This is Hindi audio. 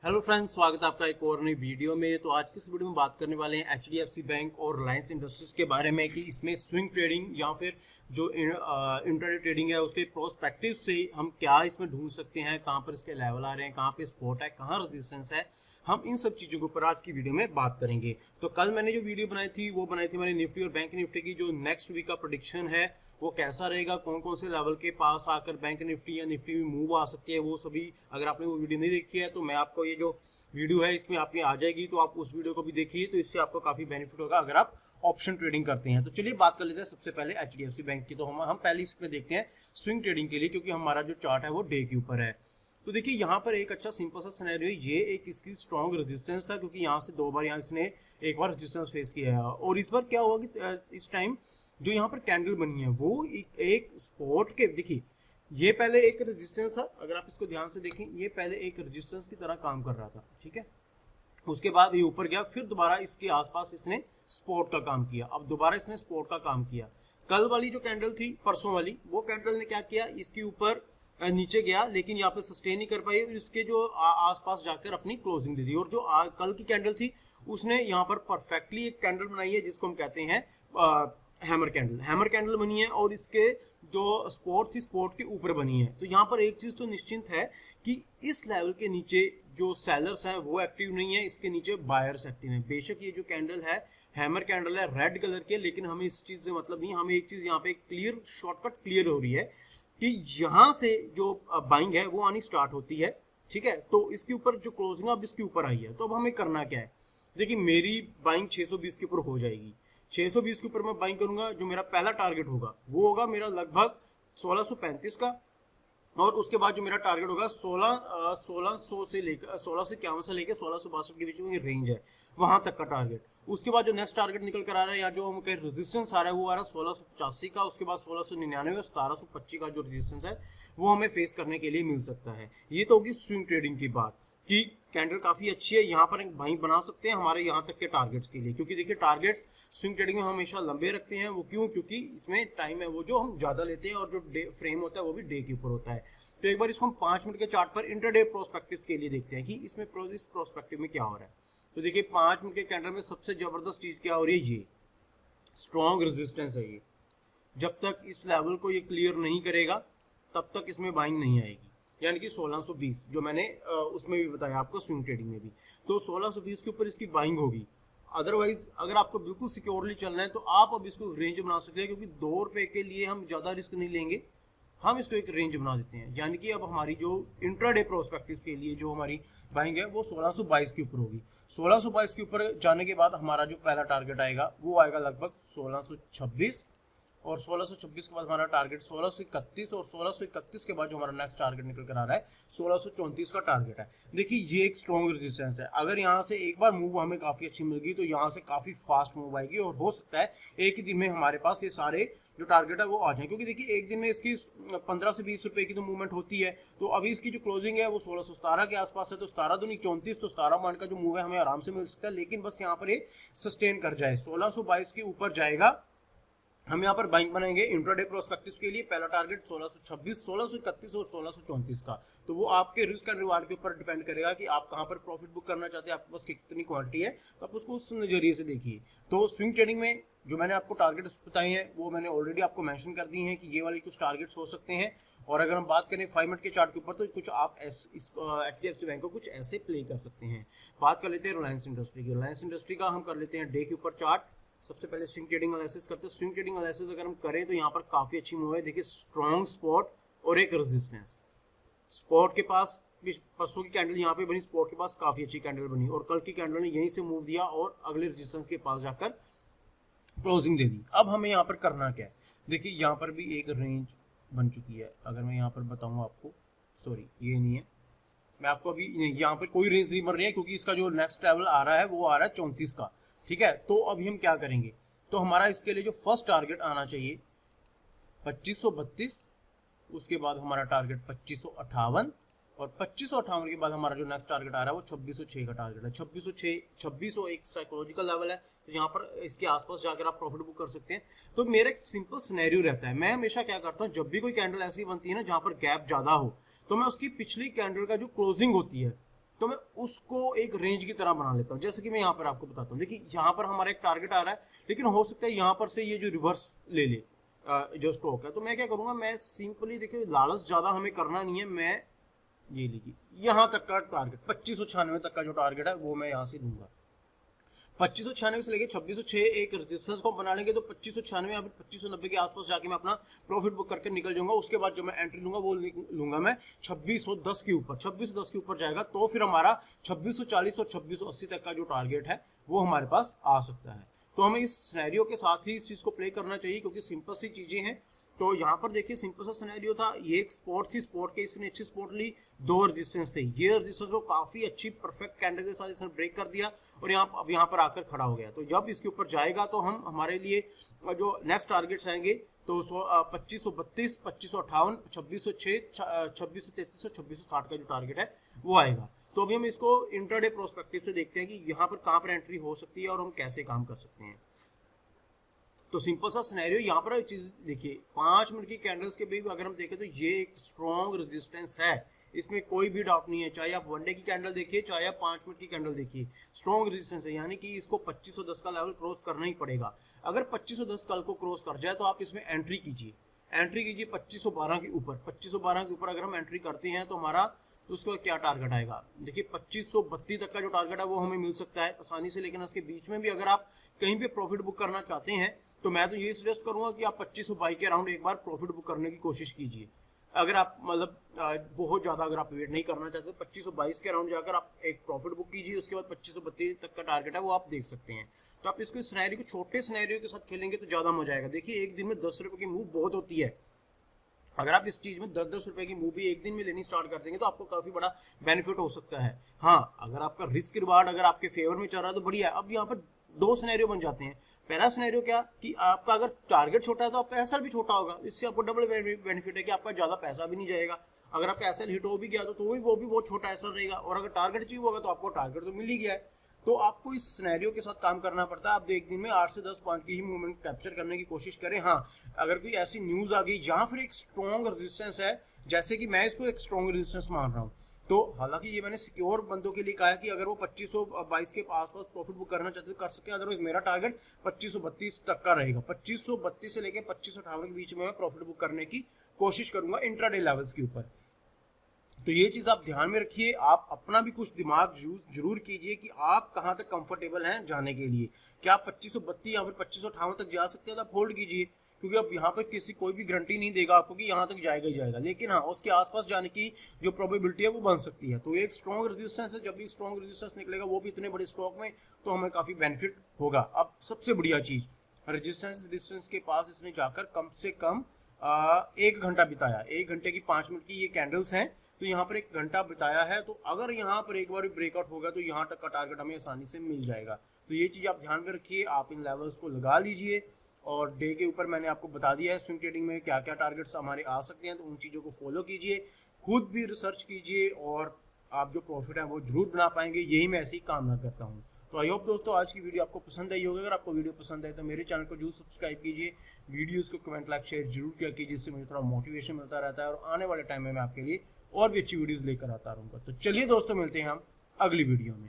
हेलो फ्रेंड्स, स्वागत है आपका एक और नई वीडियो में। तो आज की इस वीडियो में बात करने वाले हैं एचडीएफसी बैंक और रिलायंस इंडस्ट्रीज के बारे में कि इसमें स्विंग ट्रेडिंग या फिर जो इंट्राडे ट्रेडिंग है उसके प्रोस्पेक्टिव से हम क्या इसमें ढूंढ सकते हैं, कहाँ पर इसके लेवल आ रहे हैं, कहाँ पे सपोर्ट है, कहाँ रेजिस्टेंस है। हम इन सब चीज़ों के ऊपर आज की वीडियो में बात करेंगे। तो कल मैंने जो वीडियो बनाई थी वो बनाई थी मैंने निफ्टी और बैंक निफ्टी की जो नेक्स्ट वीक का प्रेडिक्शन है वो कैसा रहेगा, कौन कौन से लेवल के पास आकर बैंक निफ्टी या निफ्टी में मूव आ सकती है, वो सभी अगर आपने वो वीडियो नहीं देखी है तो मैं आपको ये जो वीडियो है इसमें आपकी आ जाएगी, तो आप उस वीडियो को भी देखिए, तो इससे आपको काफी बेनिफिट होगा अगर आप ऑप्शन ट्रेडिंग करते हैं। तो चलिए बात कर लेते हैं सबसे पहले एचडीएफसी बैंक की। तो हम पहले इसमें देखते हैं स्विंग ट्रेडिंग के लिए, क्योंकि हमारा जो चार्ट है वो डे के ऊपर है। तो देखिए यहाँ पर एक अच्छा सिंपल सा सिनेरियो, ये एक इसकी स्ट्रॉन्ग रेजिस्टेंस था, क्योंकि यहाँ से दो बार यहाँ इसने एक बार रेजिस्टेंस फेस किया है। और इस बार क्या हुआ कि इस टाइम जो यहाँ पर कैंडल बनी है वो एक स्पॉट के, देखिए ये पहले एक रेजिस्टेंस था, अगर आप इसको ध्यान से देखें ये पहले एक रेजिस्टेंस की तरह काम कर रहा था, ठीक है। उसके बाद ये ऊपर गया, फिर दोबारा इसके आसपास इसने सपोर्ट का काम किया, अब दोबारा इसने सपोर्ट का काम किया। कल वाली जो कैंडल थी, परसों वाली, वो कैंडल ने क्या किया, इसके ऊपर नीचे गया लेकिन यहाँ पे सस्टेन नहीं कर पाई और इसके जो आसपास जाकर अपनी क्लोजिंग दे दी। और जो कल की कैंडल थी उसने यहाँ पर परफेक्टली एक कैंडल बनाई है जिसको हम कहते हैं हैमर कैंडल बनी है, और इसके जो स्पॉट थी स्पॉट के ऊपर बनी है। तो यहाँ पर एक चीज तो निश्चिंत है कि इस लेवल के नीचे जो सेलर्स हैं वो एक्टिव नहीं है, इसके नीचे बायर्स एक्टिव हैं। बेशक ये जो कैंडल है हैमर कैंडल है रेड कलर के, लेकिन हमें इस चीज से मतलब नहीं, हमें एक चीज यहाँ पे क्लियर शॉर्टकट क्लियर हो रही है कि यहाँ से जो बाइंग है वो आनी स्टार्ट होती है, ठीक है। तो इसके ऊपर जो क्लोजिंग अब इसके ऊपर आई है, तो अब हमें करना क्या है, देखिए मेरी बाइंग 620 के ऊपर हो जाएगी। 620 के ऊपर मैं बाइंग करूंगा, जो मेरा पहला टारगेट होगा वो होगा मेरा लगभग 1635 का, और उसके बाद जो मेरा टारगेट होगा 1600 से लेकर 16 से 51 से लेकर 1662 के बीच में रेंज है, वहां तक का टारगेट। उसके बाद जो नेक्स्ट टारगेट निकल कर आ रहा है या जो हम कहीं रेजिस्टेंस आ रहा है वो आ रहा है 1685 का, उसके बाद 1699 और 1725 का जो रेजिस्टेंस है वो हमें फेस करने के लिए मिल सकता है। ये तो होगी स्विंग ट्रेडिंग की बात कि कैंडल काफी अच्छी है, यहाँ पर एक भाई बना सकते हैं हमारे यहाँ तक के टारगेट्स के लिए, क्योंकि देखिए टारगेट्स स्विंग ट्रेडिंग में हमेशा लंबे रखते हैं। वो क्यों, क्योंकि इसमें टाइम है वो जो हम ज्यादा लेते हैं, और जो डे फ्रेम होता है वो भी डे के ऊपर होता है। तो एक बार इसको हम 5 मिनट के चार्ट पर इंटरडे प्रोस्पेक्टिव के लिए देखते हैं कि इसमें इस प्रोस्पेक्टिव में क्या हो रहा है। तो देखिए 5 मिनट के कैंडल में सबसे जबरदस्त चीज क्या हो रही है, ये स्ट्रॉन्ग रेजिस्टेंस है। ये जब तक इस लेवल को ये क्लियर नहीं करेगा तब तक इसमें बाइंग नहीं आएगी, यानी कि 1620 जो मैंने उसमें भी बताया आपको स्विंग ट्रेडिंग में भी, तो 1620 के ऊपर इसकी बाइंग होगी। अदरवाइज अगर आपको बिल्कुल सिक्योरली चलना है तो आप अब इसको रेंज बना सकते हैं, क्योंकि 2 रुपए के लिए हम ज्यादा रिस्क नहीं लेंगे, हम इसको एक रेंज बना देते हैं। यानी कि अब हमारी जो इंट्राडे प्रोस्पेक्टिव के लिए जो हमारी बाइंग है वो 1622 के ऊपर होगी। 1622 के ऊपर जाने के बाद हमारा जो पहला टारगेट आएगा वो आएगा लगभग 1626, और 1626 के बाद हमारा टारगेट 1631, और 1631 के बाद जो हमारा नेक्स्ट टारगेट निकल कर आ रहा है 1634 का टारगेट है। देखिए ये एक स्ट्रॉन्ग रेजिस्टेंस है, अगर यहाँ से एक बार मूव हमें काफी अच्छी मिल गई तो यहाँ से काफी फास्ट मूव आएगी, और हो सकता है एक ही दिन में हमारे पास ये सारे जो टारगेट है वो आ जाए, क्योंकि देखिए एक दिन में इसकी 15 से 20 रुपए की तो मूवमेंट होती है। तो अभी इसकी जो क्लोजिंग है वो 1617 के आसपास है, तो 17 दूनी 34, तो 17 मान का जो मूव है हमें आराम से मिल सकता है, लेकिन बस यहाँ पर ये सस्टेन कर जाए, 1622 के ऊपर जाएगा। हम यहाँ पर बाइंग बनाएंगे इंट्राडे प्रोस्पेक्टिव के लिए, पहला टारगेट 1626, 1631 और 1634 का। तो वो आपके रिस्क एंड रिवार्ड के ऊपर डिपेंड करेगा कि आप कहाँ पर प्रॉफिट बुक करना चाहते हैं, आपके पास कितनी क्वांटिटी है, तो आप उसको उस नजरिए से देखिए। तो स्विंग ट्रेडिंग में जो मैंने आपको टारगेट्स बताए हैं वो मैंने ऑलरेडी आपको मेंशन कर दिए हैं कि ये वाले कुछ टारगेट्स हो सकते हैं। और अगर हम बात करें 5 मिनट के चार्ट के ऊपर, तो कुछ आप एचडीएफसी बैंक को कुछ ऐसे प्ले कर सकते हैं। बात कर लेते हैं रिलायंस इंडस्ट्री की। रिलायंस इंडस्ट्री का हम कर लेते हैं डे के ऊपर चार्ट। सबसे पहले स्विंग ट्रेडिंग एनालिसिस करते हैं। स्विंग ट्रेडिंग एनालिसिस अगर हम करें तो यहाँ पर काफी अच्छी मूव है। देखिए स्ट्रॉन्ग स्पॉट और एक रेजिस्टेंस, स्पॉट के पास परसों की कैंडल यहाँ पे बनी, स्पॉट के पास काफी अच्छी कैंडल बनी, और कल की कैंडल ने यहीं से मूव दिया और अगले रेजिस्टेंस के पास जाकर क्लोजिंग दे दी। अब हमें यहाँ पर करना क्या है, देखिए यहाँ पर भी एक रेंज बन चुकी है। अगर मैं यहाँ पर बताऊँ आपको, सॉरी ये नहीं है, मैं आपको अभी यहाँ पर कोई रेंज नहीं बन रही है, क्योंकि इसका जो नेक्स्ट लेवल आ रहा है वो आ रहा है 34 का, ठीक है। तो अभी हम क्या करेंगे, तो हमारा इसके लिए जो फर्स्ट टारगेट आना चाहिए 2532, उसके बाद हमारा टारगेट 2558, और 2558 के बाद हमारा जो नेक्स्ट टारगेट आ रहा है वो 2606 का टारगेट है। 2600 एक साइकोलॉजिकल लेवल है, तो यहाँ पर इसके आसपास जाकर आप प्रॉफिट बुक कर सकते हैं। तो मेरा एक सिंपल सिनेरियो रहता है, मैं हमेशा क्या करता हूँ, जब भी कोई कैंडल ऐसी बनती है ना जहाँ पर गैप ज्यादा हो, तो मैं उसकी पिछली कैंडल का जो क्लोजिंग होती है तो मैं उसको एक रेंज की तरह बना लेता हूँ। जैसे कि मैं यहाँ पर आपको बताता हूँ, देखिए यहाँ पर हमारा एक टारगेट आ रहा है, लेकिन हो सकता है यहाँ पर से ये जो रिवर्स ले ले जो स्टॉक है। तो मैं क्या करूँगा, मैं सिंपली देखिए लालच ज़्यादा हमें करना नहीं है, मैं ये लीजिए यहाँ तक का टारगेट 2596 तक का जो टारगेट है वो मैं यहाँ से लूँगा। 2596 से लेके 2606 एक रेजिस्टेंस को बना लेंगे, तो 2596 या फिर 2590 के आसपास जाके मैं अपना प्रॉफिट बुक करके निकल जाऊंगा। उसके बाद जो मैं एंट्री लूंगा वो लूंगा मैं 2610 के ऊपर। 2610 के ऊपर जाएगा तो फिर हमारा 2640 और 2680 तक का जो टारगेट है वो हमारे पास आ सकता है। तो हमें इस सिनेरियो के साथ ही इस चीज को प्ले करना चाहिए, क्योंकि सिंपल सी चीजें हैं। तो यहाँ पर देखिए सिंपल सा सिनेरियो था, ये एक स्पॉट थी, स्पॉट के इसने अच्छी स्पॉट ली, 2 रेजिस्टेंस थे, ये रेजिस्टेंस को काफी अच्छी परफेक्ट कैंडल के साथ इसने ब्रेक कर दिया और अब यहाँ पर आकर खड़ा हो गया। तो जब इसके ऊपर जाएगा तो हम हमारे लिए जो नेक्स्ट टारगेट्स आएंगे तो 2532, 2558, 2606, 2633 और 2660 का जो टारगेट है वो आएगा। तो अभी हम इसको इंट्राडे प्रोस्पेक्टिव से देखते हैं कि यहाँ पर कहाँ पर एंट्री हो सकती है और हम कैसे काम कर सकते हैं। तो सिंपल सा सिनेरियो यहाँ पर चीज देखिए, 5 मिनट की कैंडल्स के भी अगर हम देखें तो ये एक स्ट्रॉन्ग रेजिस्टेंस है, इसमें कोई भी डाउट नहीं है। चाहे आप 1 डे की कैंडल देखिए, चाहे आप 5 मिनट की कैंडल देखिए, स्ट्रॉन्ग रेजिस्टेंस है, यानी कि इसको 2510 का लेवल क्रॉस करना ही पड़ेगा। अगर 2510 कल को क्रॉस कर जाए तो आप इसमें एंट्री कीजिए 2512 के ऊपर। 2512 के ऊपर अगर हम एंट्री करते हैं तो हमारा तो उसका क्या टारगेट आएगा, देखिए 2532 तक का जो टारगेट है वो हमें मिल सकता है आसानी से। लेकिन उसके बीच में भी अगर आप कहीं पे प्रॉफिट बुक करना चाहते हैं तो मैं तो ये सजेस्ट करूंगा कि आप 2522 के अराउंड एक बार प्रॉफिट बुक करने की कोशिश कीजिए। अगर आप मतलब बहुत ज्यादा अगर आप वेट नहीं करना चाहते, 2522 के अराउंड जाकर आप एक प्रॉफिट बुक कीजिए। उसके बाद 2532 तक का टारगेट है वो आप देख सकते हैं। तो आप इसको सिनेरियो को छोटे सिनेरियो के साथ खेलेंगे तो ज्यादा मजा आएगा। देखिए एक दिन में 10 रुपए की मूव बहुत होती है, अगर आप इस चीज में 10-10 रुपए की मूव भी एक दिन में लेनी स्टार्ट कर देंगे तो आपको काफी बड़ा बेनिफिट हो सकता है। हाँ, अगर आपका रिस्क रिवार्ड अगर आपके फेवर में चल रहा है तो बढ़िया है। अब यहाँ पर 2 सिनेरियो बन जाते हैं। पहला सिनेरियो क्या कि आपका अगर टारगेट छोटा है तो आपका एसएल भी छोटा होगा, इससे आपको डबल बेनिफिट है कि आपका ज्यादा पैसा भी नहीं जाएगा। अगर आपका एसएल हिट हो भी गया तो वो भी बहुत छोटा एसएल रहेगा, और अगर टारगेट अचीव होगा तो आपको टारगेट तो मिल ही गया है। तो आपको इस सिनेरियो के साथ काम करना पड़ता है। आप एक दिन में 8 से 10 पॉइंट की ही मूवमेंट कैप्चर करने की कोशिश करें। हाँ, अगर कोई ऐसी न्यूज आ गई या फिर एक स्ट्रॉन्ग रेजिस्टेंस है, जैसे कि मैं इसको एक स्ट्रॉन्ग रेजिस्टेंस मान रहा हूँ, तो हालांकि ये मैंने सिक्योर बंदों के लिए कहा है कि अगर वो 2522 के आसपास प्रॉफिट बुक करना चाहते हैं कर सकते हैं। अदरवाइज मेरा टारगेट 2532 तक का रहेगा। 2532 से लेकर 2558 के बीच में मैं प्रॉफिट बुक करने की कोशिश करूंगा इंट्राडे लेवल्स के ऊपर। तो ये चीज आप ध्यान में रखिए, आप अपना भी कुछ दिमाग जरूर कीजिए कि आप कहां तक कंफर्टेबल हैं जाने के लिए। क्या आप 2532 या फिर 2558 तक जा सकते हैं तो आप होल्ड कीजिए, क्योंकि अब यहाँ पर किसी कोई भी गारंटी नहीं देगा आपको कि यहाँ तक जाएगा ही जाएगा। लेकिन हाँ, उसके आसपास जाने की जो प्रोबेबिलिटी है वो बन सकती है। तो एक स्ट्रॉन्ग रेजिस्टेंस है, जब भी स्ट्रॉन्ग रेजिस्टेंस निकलेगा वो भी इतने बड़े स्टॉक में, तो हमें काफी बेनिफिट होगा। अब सबसे बढ़िया चीज, रेजिस्टेंस के पास इसने जाकर कम से कम 1 घंटा बिताया। 1 घंटे की 5 मिनट की ये कैंडल्स हैं, तो यहाँ पर 1 घंटा बिताया है। तो अगर यहाँ पर एक बार ब्रेकआउट होगा तो यहाँ तक का टारगेट हमें आसानी से मिल जाएगा। तो ये चीज आप ध्यान में रखिए, आप इन लेवल्स को लगा लीजिए। और डे के ऊपर मैंने आपको बता दिया है स्विंग ट्रेडिंग में क्या क्या टारगेट्स हमारे आ सकते हैं, तो उन चीज़ों को फॉलो कीजिए, खुद भी रिसर्च कीजिए और आप जो प्रॉफिट है वो जरूर बना पाएंगे। यही मैं ऐसी कामना करता हूँ। तो आई होप दोस्तों आज की वीडियो आपको पसंद आई होगी। अगर आपको वीडियो पसंद आए तो मेरे चैनल को जरूर सब्सक्राइब कीजिए, वीडियोस को कमेंट लाइक शेयर जरूर किया कीजिए, जिससे मुझे थोड़ा मोटिवेशन मिलता रहता है और आने वाले टाइम में मैं आपके लिए और भी अच्छी वीडियोस लेकर आता रहूँगा। तो चलिए दोस्तों, मिलते हैं हम अगली वीडियो में।